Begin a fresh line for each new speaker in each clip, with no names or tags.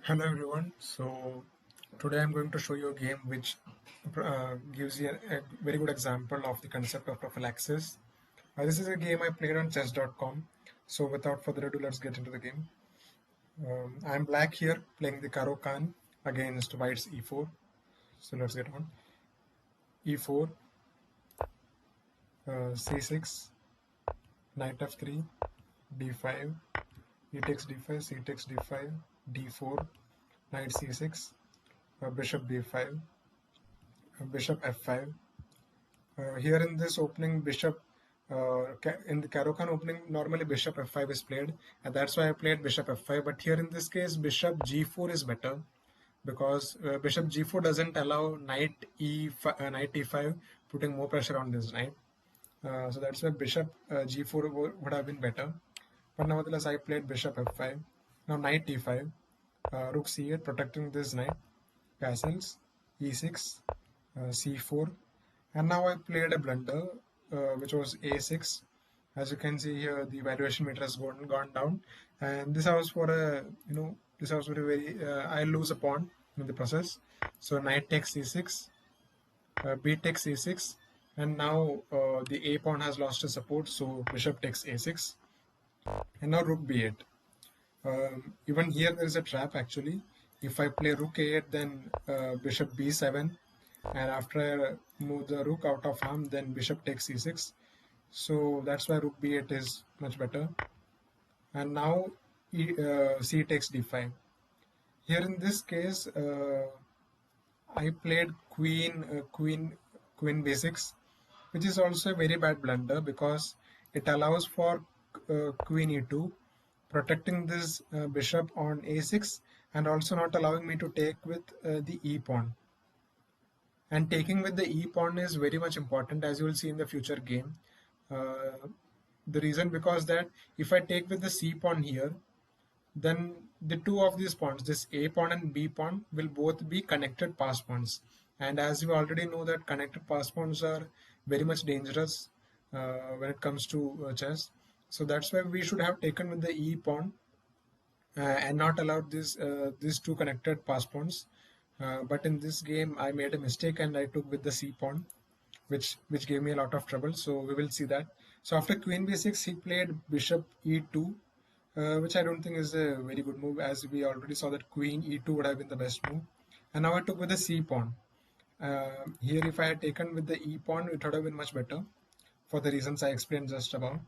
Hello everyone. So today I'm going to show you a game which gives you a very good example of the concept of prophylaxis. This is a game I played on chess.com. So without further ado, let's get into the game. I'm black here playing the Karo Khan against white's e4. So let's get on. e4, c6, knight f3, d5, e takes d5, c takes d5, d4, knight c6, bishop b5, bishop f5. Here in this opening, bishop in the Caro-Kann opening, normally bishop f5 is played, and that's why I played bishop f5. But here in this case, bishop g4 is better because bishop g4 doesn't allow knight e5, putting more pressure on this knight. So that's why bishop g4 would have been better. But nevertheless, I played bishop f5. Now knight e5, rook c8, protecting this knight, castles, e6, c4, and now I played a blunder, which was a6. As you can see here, the valuation meter has gone down, and this was for a this was very I lose a pawn in the process. So knight takes c6, b takes c6, and now the a pawn has lost its support, so bishop takes a6, and now rook b8. Even here there is a trap actually. If I play rook a8, then bishop b7, and after I move the rook out of harm, then bishop takes c6. So that's why rook b8 is much better. And now c takes d5. Here in this case, I played queen b6, which is also a very bad blunder because it allows for queen e2, protecting this bishop on a6 and also not allowing me to take with the e pawn. And taking with the e pawn is very much important, as you will see in the future game. Uh, the reason because that if I take with the c pawn here, then the two of these pawns, this a pawn and b pawn, will both be connected pass pawns. And as you already know that connected pass pawns are very much dangerous when it comes to chess. So that's why we should have taken with the e pawn and not allowed these two connected pass pawns. But in this game, I made a mistake and I took with the c pawn, which gave me a lot of trouble. So we will see that. So after queen b6, he played bishop e2, which I don't think is a very good move, as we already saw that queen e2 would have been the best move. And now I took with the c pawn. Here, if I had taken with the e pawn, it would have been much better for the reasons I explained just above.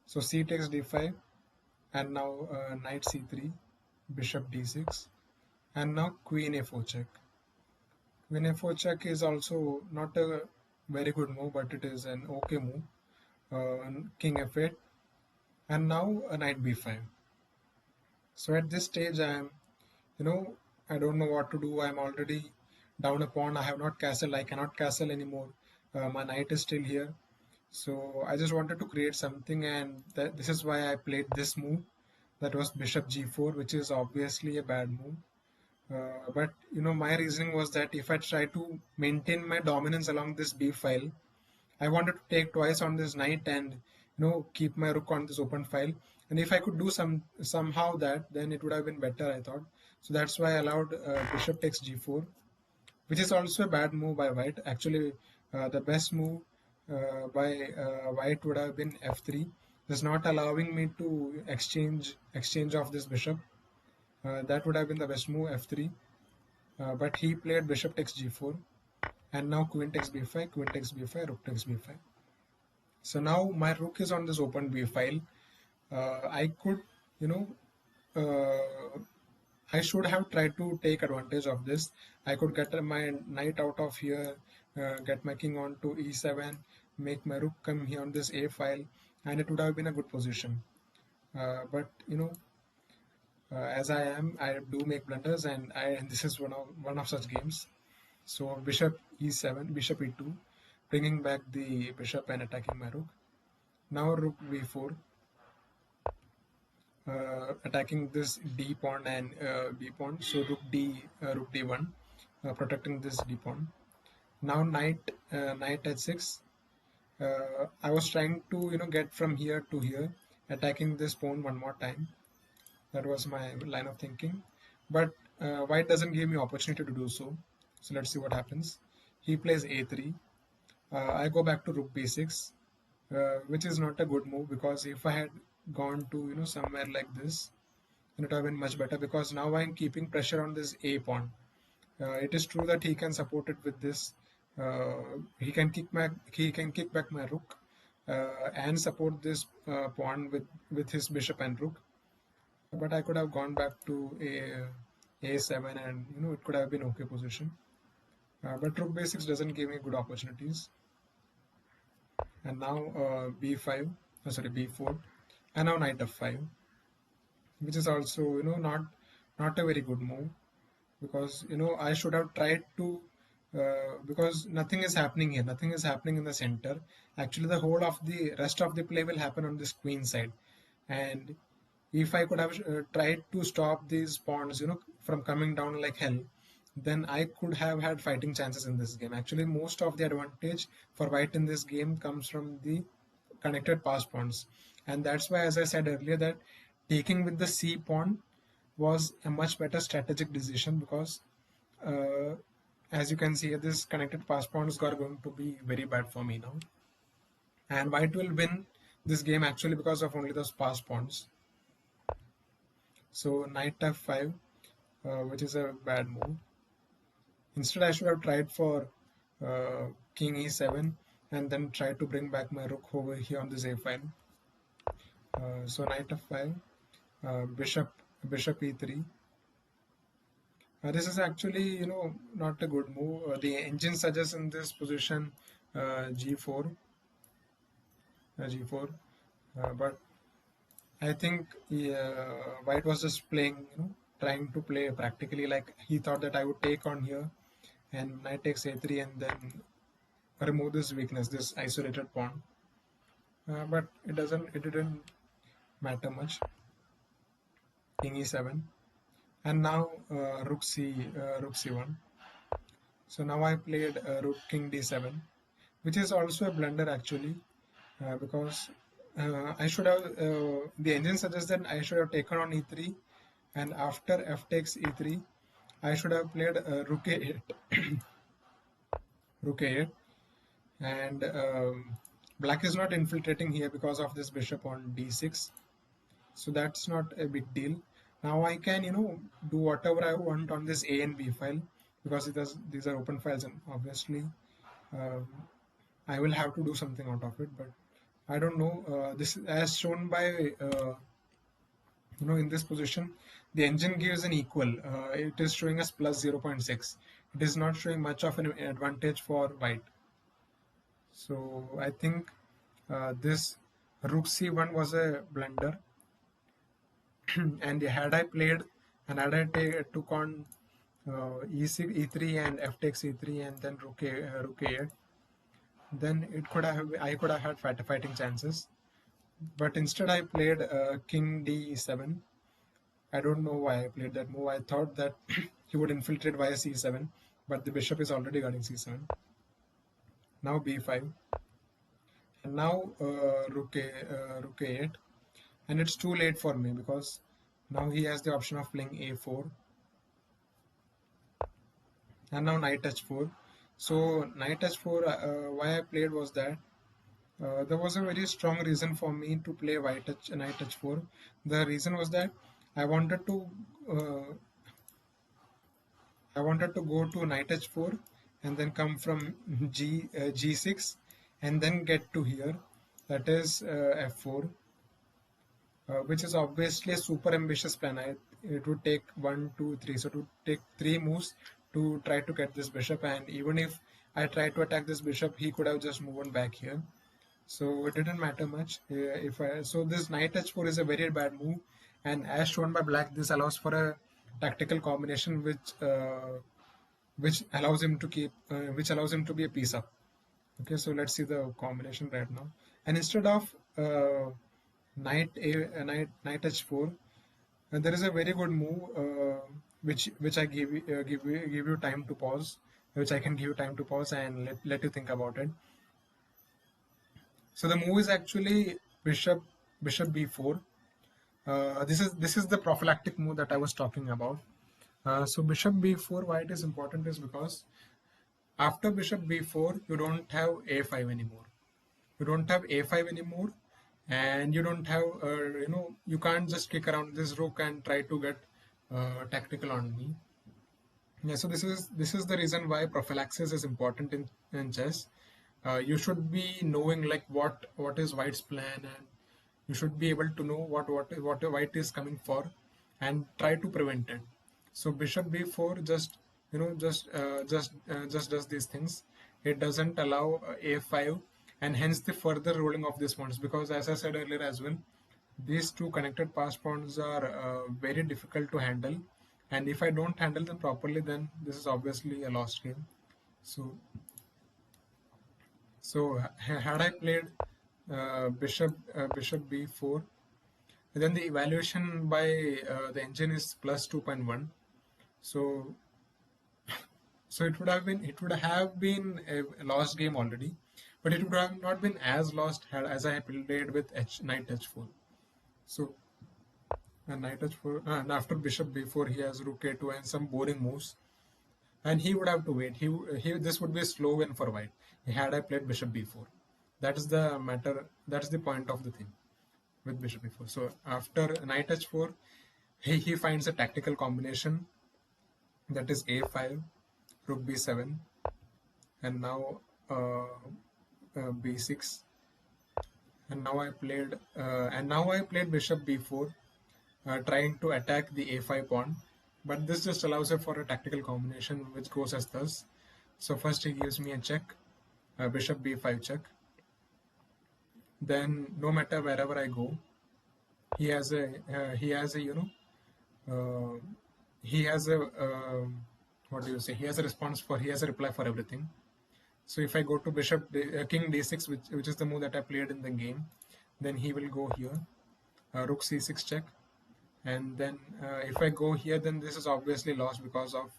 So c takes d5, and now knight c3, bishop d6, and now queen a4 check. Queen a4 check is also not a very good move, but it is an okay move. King f8, and now a knight b5. So at this stage, you know, I don't know what to do. I'm already down a pawn. I have not castled. I cannot castle anymore. My knight is still here. So I just wanted to create something, and this is why I played this move. That was bishop g4, which is obviously a bad move. But my reasoning was that if I try to maintain my dominance along this b file, I wanted to take twice on this knight and keep my rook on this open file. And if I could do somehow that, then it would have been better, I thought. So that's why I allowed bishop takes g4, which is also a bad move by white. Actually, the best move by white would have been f3. Just not allowing me to exchange off this bishop. That would have been the best move, f3. But he played bishop takes g4, and now queen takes b5, queen takes b5, rook takes b5. So now my rook is on this open b file. I could, you know, uh, I should have tried to take advantage of this. I could get my knight out of here, get my king on to e7, make my rook come here on this a file, and it would have been a good position. But as I do make blunders, and this is one of such games. So bishop e7, bishop e2, bringing back the bishop and attacking my rook. Now rook b4, attacking this d pawn and b pawn. So rook d1, protecting this d pawn. Now knight h6. I was trying to get from here to here, attacking this pawn one more time. That was my line of thinking. But white doesn't give me opportunity to do so. So let's see what happens. He plays a3. I go back to rook b6, which is not a good move, because if I had gone to somewhere like this, then it would have been much better, because now I'm keeping pressure on this a pawn. It is true that he can support it with this. He can kick back my rook, and support this pawn with his bishop and rook. But I could have gone back to a7, and it could have been okay position. But rook b6 doesn't give me good opportunities. And now b5, sorry, b4, and now knight f5, which is also not a very good move, because I should have tried to, because nothing is happening here, nothing is happening in the center. Actually, the whole of the rest of the play will happen on this queen side, and if I could have tried to stop these pawns, from coming down like hell, then I could have had fighting chances in this game. Actually, most of the advantage for white in this game comes from the connected pass pawns, and that's why, as I said earlier, that taking with the c pawn was a much better strategic decision, because uh, as you can see, this connected pass pawns are going to be very bad for me now, and white will win this game actually because of only those pass pawns. So knight f5, which is a bad move. Instead, I should have tried for king e7, and then try to bring back my rook over here on this a file. So knight f5, bishop e3. This is actually, not a good move. The engine suggests in this position g4, g4, but I think white was just playing, trying to play practically, like he thought that I would take on here, and knight takes a3, and then remove this weakness, this isolated pawn. But it didn't matter much. King e7, and now rook c1. So now I played rook king d7, which is also a blunder actually, because I should have, the engine suggests that I should have taken on e3, and after f takes e3, I should have played rook a8, rook a8, and black is not infiltrating here because of this bishop on d6, so that's not a big deal. Now I can do whatever I want on this a and b file, because these are open files, and obviously um, I will have to do something out of it. But I don't know, this as shown by in this position, the engine gives an equal, it is showing us plus 0.6. It is not showing much of an advantage for white. So I think this rook c1 was a blunder. And had I played, and had I took on e3 and f takes e3, and then rook a8, then I could have had fighting chances. But instead I played king d7. I don't know why I played that move. I thought that he would infiltrate via c7, but the bishop is already guarding c7. Now b5, and now rook a8, and it's too late for me, because now he has the option of playing a4, and now knight h4. So knight h4, why I played was that there was a very strong reason for me to play knight h4. The reason was that I wanted to uh, go to knight h4, and then come from g6, and then get to here, that is f4, which is obviously a super ambitious plan. It would take 1, 2, 3. So to take 3 moves to try to get this bishop, and even if I try to attack this bishop, he could have just moved on back here. So it didn't matter much. So this knight h4 is a very bad move, and as shown by black, this allows for a tactical combination which allows him to be a piece up. Okay, so let's see the combination right now. And instead of knight h4, and there is a very good move which I give you time to pause, which I can give you time to pause and let you think about it. So the move is actually bishop b4. This is the prophylactic move that I was talking about. So bishop b4, why it is important is because after bishop b4, you don't have a5 anymore. You don't have a5 anymore, and you don't have, you can't just kick around this rook and try to get tactical on me. Yeah, so this is the reason why prophylaxis is important in chess. You should be knowing like what is white's plan, and you should be able to know what white is coming for, and try to prevent it. So bishop b4 just just does these things. It doesn't allow a5, and hence the further rolling of these pawns, because as I said earlier as well, these two connected pass pawns are very difficult to handle, and if I don't handle them properly, then this is obviously a lost game. So had I played bishop b4, then the evaluation by the engine is plus 2.1. So it would have been a lost game already, but it would have not been as lost as I played with knight h4. So knight h4, and after bishop b4 he has rook a2 and some boring moves, and he would have to wait. He This would be a slow win for white had I played bishop b4. That is the matter. That's the point of the thing with bishop b4. So after knight h4, he finds a tactical combination, that is a5, rook b7, and now b6, and now I played bishop b4, trying to attack the a5 pawn, but this just allows for a tactical combination which goes as thus. So first he gives me a check, bishop b5 check. Then no matter wherever I go, he has a what do you say? He has a response for, he has a reply for everything. So if I go to king d6, which is the move that I played in the game, then he will go here, rook c6 check, and then if I go here, then this is obviously lost because of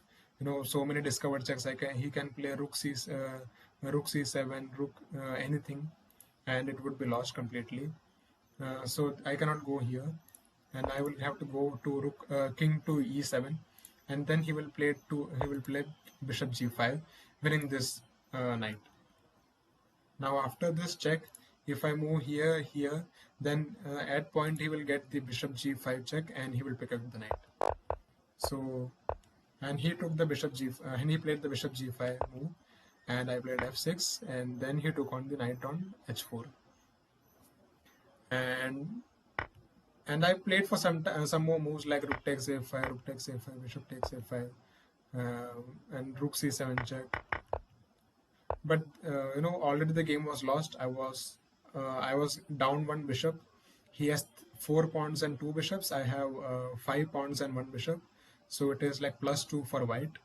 so many discovered checks. He can play rook c7, rook anything, and it would be lost completely. So I cannot go here, and I will have to go to king to e7, and then he will play bishop g5, winning this knight. Now after this check, if I move here, then at point he will get the bishop g5 check, and he will pick up the knight. So, and he took the and he played the bishop g5 move, and I played f6, and then he took on the knight on h4, and I played for some more moves like rook takes a5, bishop takes a5, and rook c7 check. But already the game was lost. I was down one bishop. He has 4 pawns and 2 bishops. I have 5 pawns and 1 bishop. So it is like +2 for white.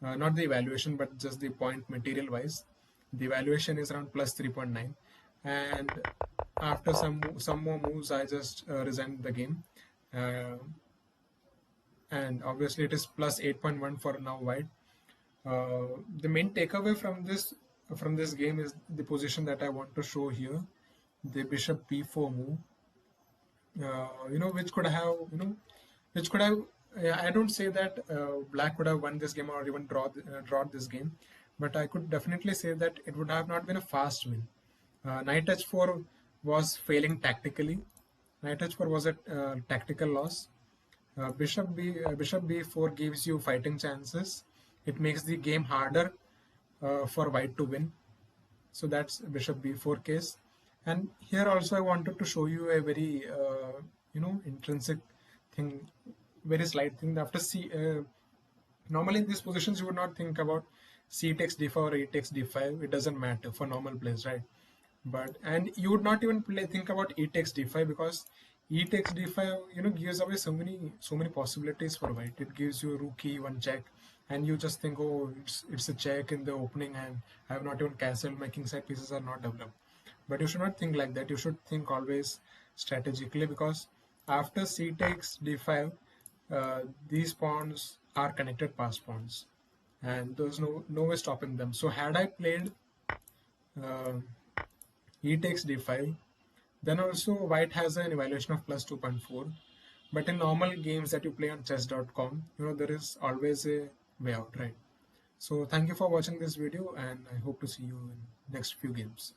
Not the evaluation, but just the point material wise. The evaluation is around +3.9. And after some more moves, I just resigned the game. And obviously it is +8.1 for now white. The main takeaway from this game is the position that I want to show here, the bishop b4 move. Which could have. I don't say that black would have won this game or even draw this game, but I could definitely say that it would have not been a fast win. Knight h4 was failing tactically. Knight h4 was a tactical loss. Bishop b4 gives you fighting chances. It makes the game harder for white to win. So that's bishop b4 case. And here also I wanted to show you a very intrinsic thing, very slight thing. After normally in these positions you would not think about c takes d4 or e takes d5. It doesn't matter for normal plays, right? And you would not even think about e takes d5, because e takes d5 gives away so many possibilities for white. It gives you rook e1 check, and you just think, oh, it's a check in the opening, and I have not even castled, my king side pieces are not developed. But you should not think like that. You should think always strategically, because after c takes d5, these pawns are connected pass pawns, and there's no way stopping them. So had I played e takes d5, then also white has an evaluation of +2.4. But in normal games that you play on chess.com, there is always a way out, right? So thank you for watching this video, and I hope to see you in next few games.